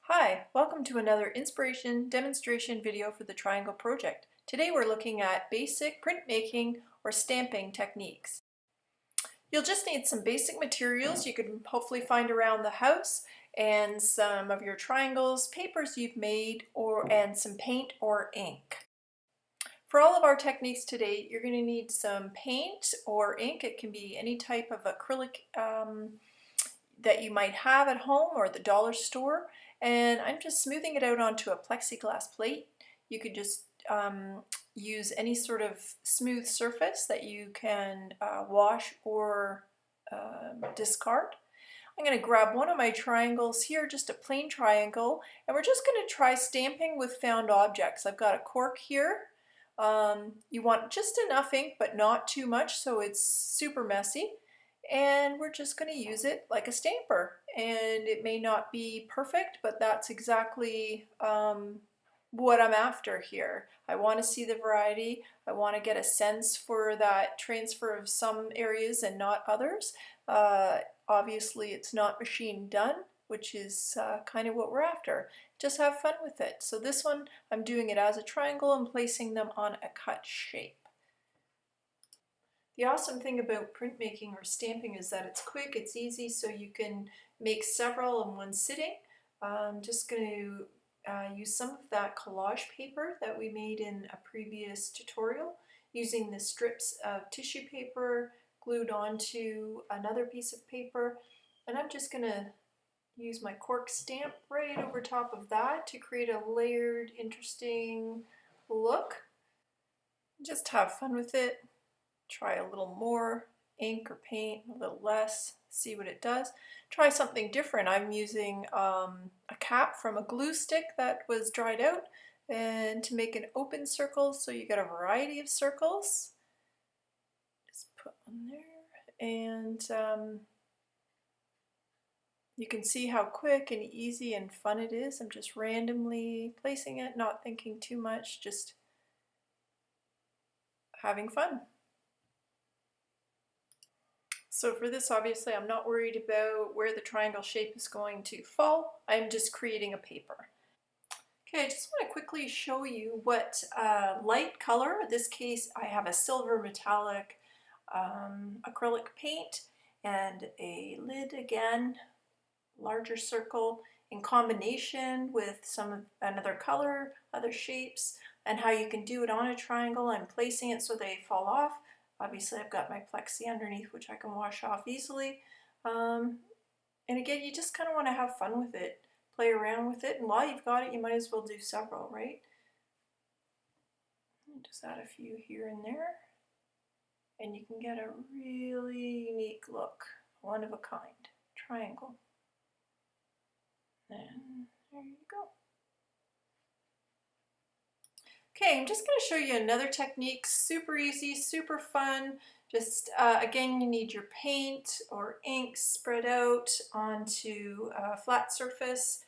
Hi, welcome to another inspiration demonstration video for the Triangle Project. Today we're looking at basic printmaking or stamping techniques. You'll just need some basic materials you can hopefully find around the house and some of your triangles, papers you've made, and some paint or ink. For all of our techniques today, you're going to need some paint or ink. It can be any type of acrylic that you might have at home or the dollar store, and I'm just smoothing it out onto a plexiglass plate. You could just use any sort of smooth surface that you can wash or discard. I'm going to grab one of my triangles here, just a plain triangle, and we're just going to try stamping with found objects. I've got a cork here. You want just enough ink but not too much so it's super messy, and we're just going to use it like a stamper, and it may not be perfect, but that's exactly what I'm after here. I want to see the variety. I want to get a sense for that transfer of some areas and not others. Obviously it's not machine done, which is kind of what we're after. Just have fun with it. So this one, I'm doing it as a triangle and placing them on a cut shape. The awesome thing about printmaking or stamping is that it's quick, it's easy, so you can make several in one sitting. I'm just going to use some of that collage paper that we made in a previous tutorial, using the strips of tissue paper glued onto another piece of paper, and I'm just going to use my cork stamp right over top of that to create a layered, interesting look. Just have fun with it. Try a little more ink or paint, a little less, see what it does. Try something different. I'm using a cap from a glue stick that was dried out, and to make an open circle so you get a variety of circles. Just put one there, and you can see how quick and easy and fun it is. I'm just randomly placing it, not thinking too much, just having fun. So for this, obviously, I'm not worried about where the triangle shape is going to fall. I'm just creating a paper. Okay, I just want to quickly show you what light color, in this case I have a silver metallic acrylic paint and a lid again, larger circle, in combination with another color, other shapes, and how you can do it on a triangle. I'm placing it so they fall off. Obviously I've got my plexi underneath, which I can wash off easily. And again, you just kind of want to have fun with it, play around with it, and while you've got it, you might as well do several, right? Just add a few here and there, and you can get a really unique look, one of a kind triangle. And there you go. Okay, I'm just going to show you another technique, super easy, super fun. Just again, you need your paint or ink spread out onto a flat surface.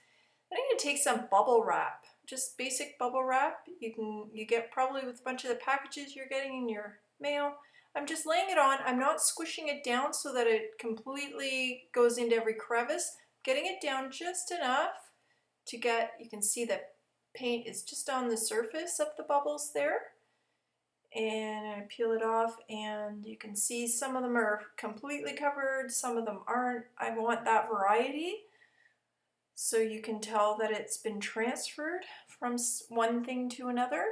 Then I'm going to take some bubble wrap, just basic bubble wrap. You get probably with a bunch of the packages you're getting in your mail. I'm just laying it on. I'm not squishing it down so that it completely goes into every crevice. Getting it down just enough to get, you can see that paint is just on the surface of the bubbles there. And I peel it off, and you can see some of them are completely covered, some of them aren't. I want that variety, so you can tell that it's been transferred from one thing to another.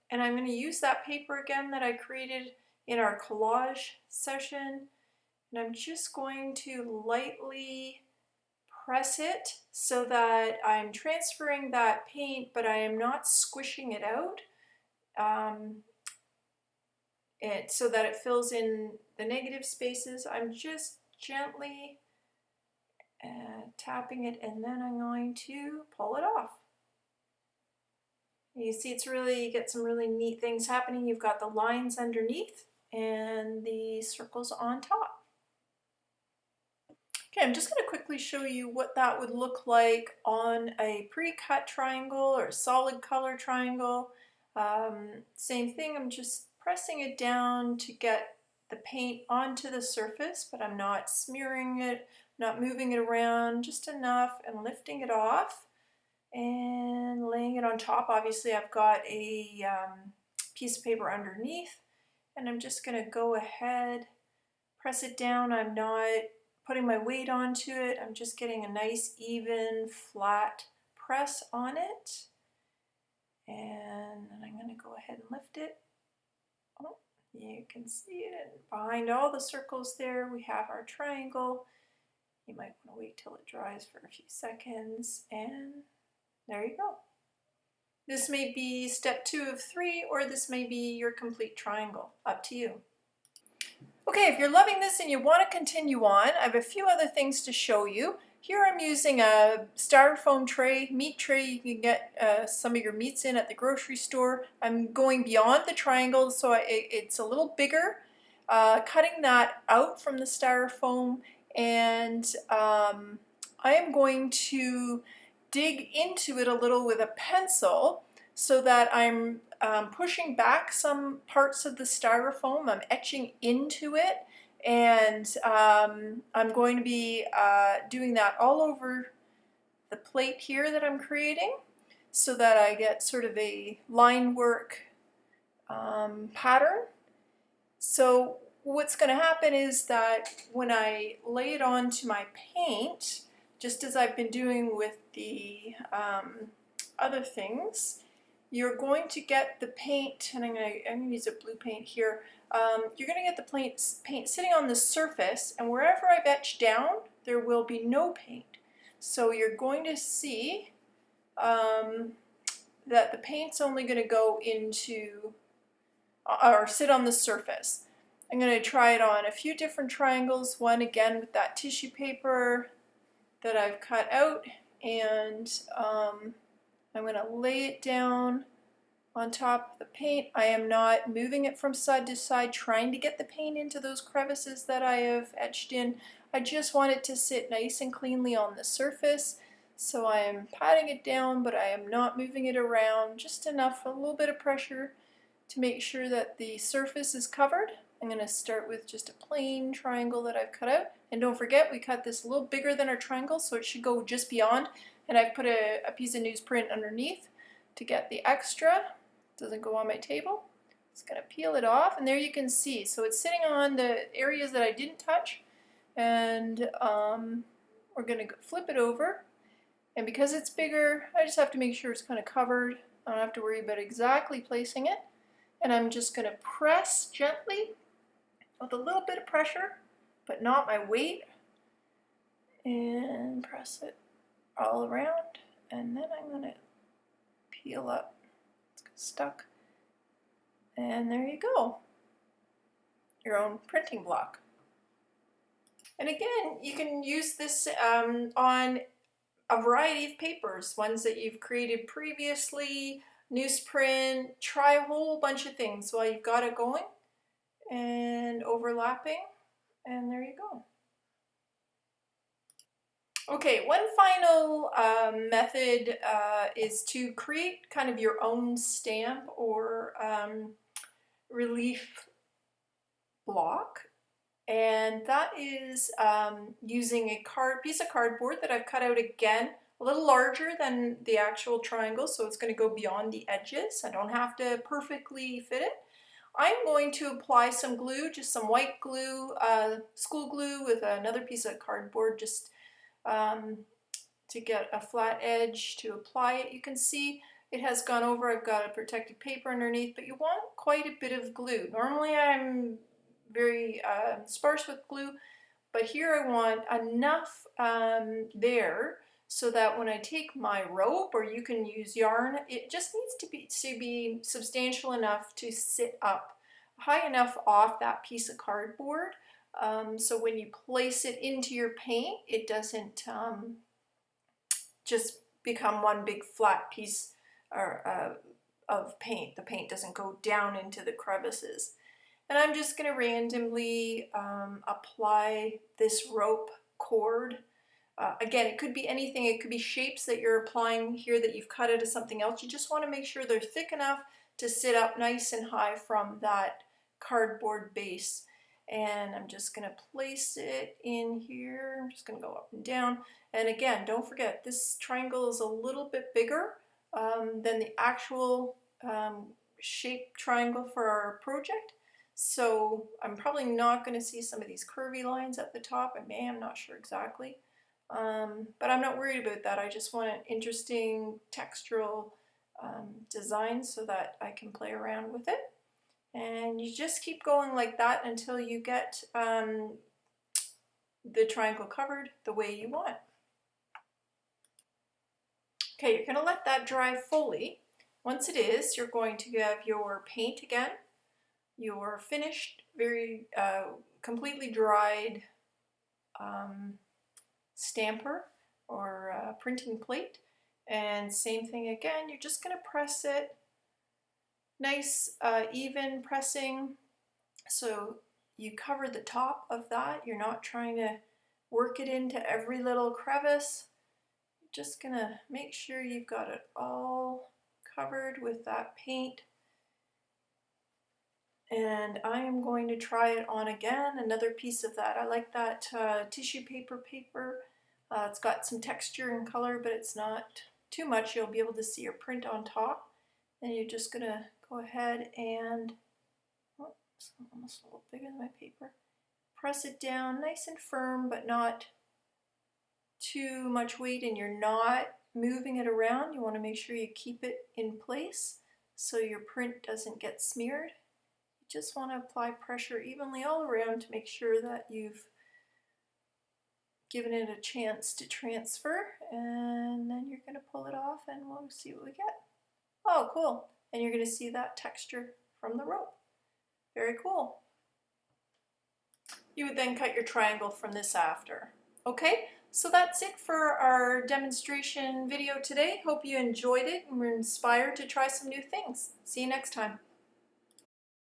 And I'm going to use that paper again that I created in our collage session, and I'm just going to lightly press it so that I'm transferring that paint, but I am not squishing it out, so that it fills in the negative spaces. I'm just gently tapping it, and then I'm going to pull it off. You see, you get some really neat things happening. You've got the lines underneath and the circles on top. Okay, I'm just going to quickly show you what that would look like on a pre-cut triangle or solid color triangle. Same thing, I'm just pressing it down to get the paint onto the surface, but I'm not smearing it, not moving it around, just enough, and lifting it off. and laying it on top. Obviously I've got a piece of paper underneath, and I'm just going to go ahead, press it down. I'm not putting my weight onto it. I'm just getting a nice even flat press on it, and then I'm going to go ahead and lift it. Oh, you can see it, and behind all the circles there we have our triangle. You might want to wait till it dries for a few seconds, and there you go. This may be step 2 of 3, or this may be your complete triangle, up to you. Okay, if you're loving this and you want to continue on, I have a few other things to show you. Here I'm using a styrofoam tray, meat tray. You can get some of your meats in at the grocery store. I'm going beyond the triangle, so it's a little bigger. Cutting that out from the styrofoam, and I am going to dig into it a little with a pencil so that I'm pushing back some parts of the styrofoam. I'm etching into it, and I'm going to be doing that all over the plate here that I'm creating, so that I get sort of a line work pattern. So what's going to happen is that when I lay it onto my paint, just as I've been doing with the other things, you're going to get the paint, and I'm going to use a blue paint here. You're going to get the paint sitting on the surface, and wherever I've etched down, there will be no paint. So you're going to see that the paint's only going to go into or sit on the surface. I'm going to try it on a few different triangles, one again with that tissue paper that I've cut out, and I'm going to lay it down on top of the paint. I am not moving it from side to side trying to get the paint into those crevices that I have etched in. I just want it to sit nice and cleanly on the surface. So I am patting it down, but I am not moving it around, just enough, a little bit of pressure to make sure that the surface is covered. I'm going to start with just a plain triangle that I've cut out. And don't forget, we cut this a little bigger than our triangle, so it should go just beyond. And I've put a piece of newsprint underneath to get the extra. It doesn't go on my table. Just going to peel it off, and there you can see. So it's sitting on the areas that I didn't touch. And we're going to flip it over. And because it's bigger, I just have to make sure it's kind of covered. I don't have to worry about exactly placing it. And I'm just going to press gently with a little bit of pressure, but not my weight, and press it all around, and then I'm going to peel up. It's stuck, and there you go, your own printing block. And again, you can use this on a variety of papers, ones that you've created previously, newsprint. Try a whole bunch of things while you've got it going and overlapping, and there you go. Okay, one final method is to create kind of your own stamp or relief block, and that is using a piece of cardboard that I've cut out again a little larger than the actual triangle, so it's going to go beyond the edges. I don't have to perfectly fit it. I'm going to apply some glue, just some white glue, school glue, with another piece of cardboard, just to get a flat edge to apply it. You can see it has gone over. I've got a protective paper underneath, but you want quite a bit of glue. Normally I'm very sparse with glue, but here I want enough there so that when I take my rope, or you can use yarn, it just needs to be substantial enough to sit up high enough off that piece of cardboard, so when you place it into your paint, it doesn't just become one big flat piece of paint. The paint doesn't go down into the crevices. And I'm just going to randomly apply this rope cord. Again, it could be anything. It could be shapes that you're applying here that you've cut out of something else. You just want to make sure they're thick enough to sit up nice and high from that cardboard base. and I'm just going to place it in here. I'm just going to go up and down. And again, don't forget, this triangle is a little bit bigger than the actual shaped triangle for our project. So I'm probably not going to see some of these curvy lines at the top. I may, I'm not sure exactly. But I'm not worried about that. I just want an interesting textural design so that I can play around with it. And you just keep going like that until you get the triangle covered the way you want. Okay, you're going to let that dry fully. Once it is, you're going to have your paint again, your finished, very completely dried stamper or printing plate. And same thing again, you're just going to press it. Nice even pressing, so you cover the top of that. You're not trying to work it into every little crevice. You're just gonna make sure you've got it all covered with that paint. And I am going to try it on again, another piece of that. I like that tissue paper. It's got some texture and color, but it's not too much. You'll be able to see your print on top. And you're just gonna go ahead and, oh, it's almost a little bigger than my paper. Press it down nice and firm, but not too much weight, and you're not moving it around. You want to make sure you keep it in place so your print doesn't get smeared. You just want to apply pressure evenly all around to make sure that you've given it a chance to transfer, and then you're going to pull it off and we'll see what we get. Oh, cool. And you're going to see that texture from the rope. Very cool. You would then cut your triangle from this after. Okay, so that's it for our demonstration video today. Hope you enjoyed it and were inspired to try some new things. See you next time.